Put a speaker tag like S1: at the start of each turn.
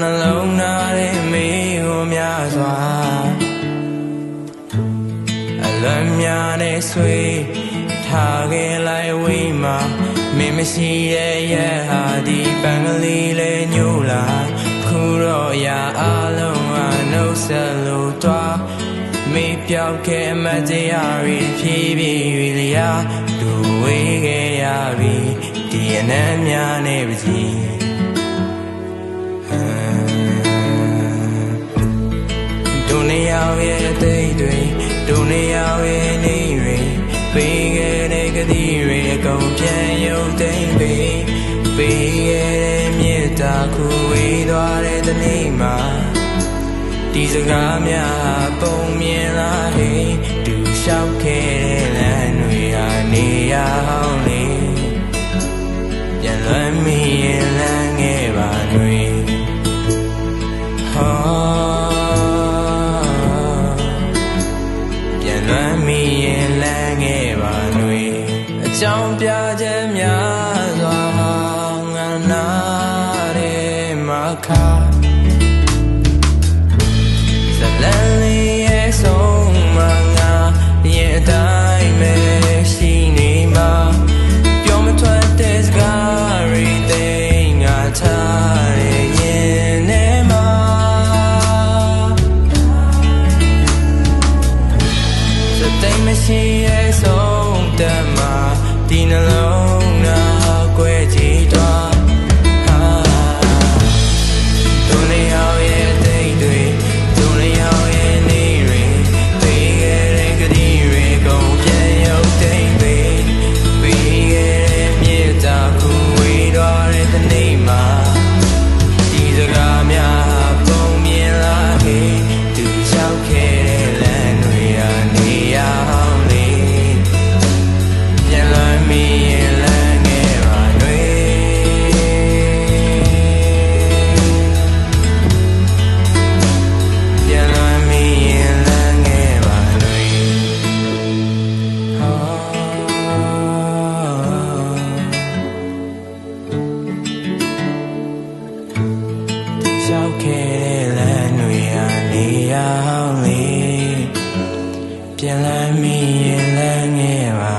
S1: နှလုံးသားထဲမေးကိုများစွာအလွန်များနဲ့ဆွေးထားခဲ့လိုက်ဝေးမှာမင်းမရှိရဲ့ရဲ့ဟာဒီပန်းကလေးလေးညို့လာခုတော့ရာအလုံးဟာနှုတ်ဆက်လို့တွားမေးပြောက်ခဲ့အမတရားတွေဖြည်းဖြည်းလျာဒူဝေးခဲ့ရပြီဒီအနမ်းများနဲ့ပကြီးဒုနေရောက်ရဲ့အသိတွေဒုနေရောက်ရဲ့နေတွေပေးခဲ့တဲ့ကတိတွေအကုန်ပြန်ရုပ်သိမ်းပေးခဲ့တဲ့မြေတာခုဝေးသွားတဲ့တနေ့မှာဒီစကားများပုံမြင်လာဟေးသူလျှောက်ခဲ့တဲ့လမ်းတွေဟာနေရအောင်လေပြန်လွမ်းမိရင်လမ်းငယ်ပါတွေပြန်လွမ်းမိရင်လမ်းငယ်ပါတွေအကြောင်းပြချက်များစွာငါနာတဲ့မှာခါလမ်းလေးရဲ့ဆုံးမငါရဲ့အတိုင်းပဲရှိနေမှာပြောမထွက်တဲ့စကားတွေသိငါထားတဲ့ရင်ထဲမှာစတိတ်မရှိရဲ့ဆုံးတမှာဒီနှလုံးသားကွဲကြည့်တော့လျှောက်ခဲ့တဲ့လမ်းတွေဟာနေရအောင်လေပြန်လမ်းမိရင်လမ်းငယ်ပါ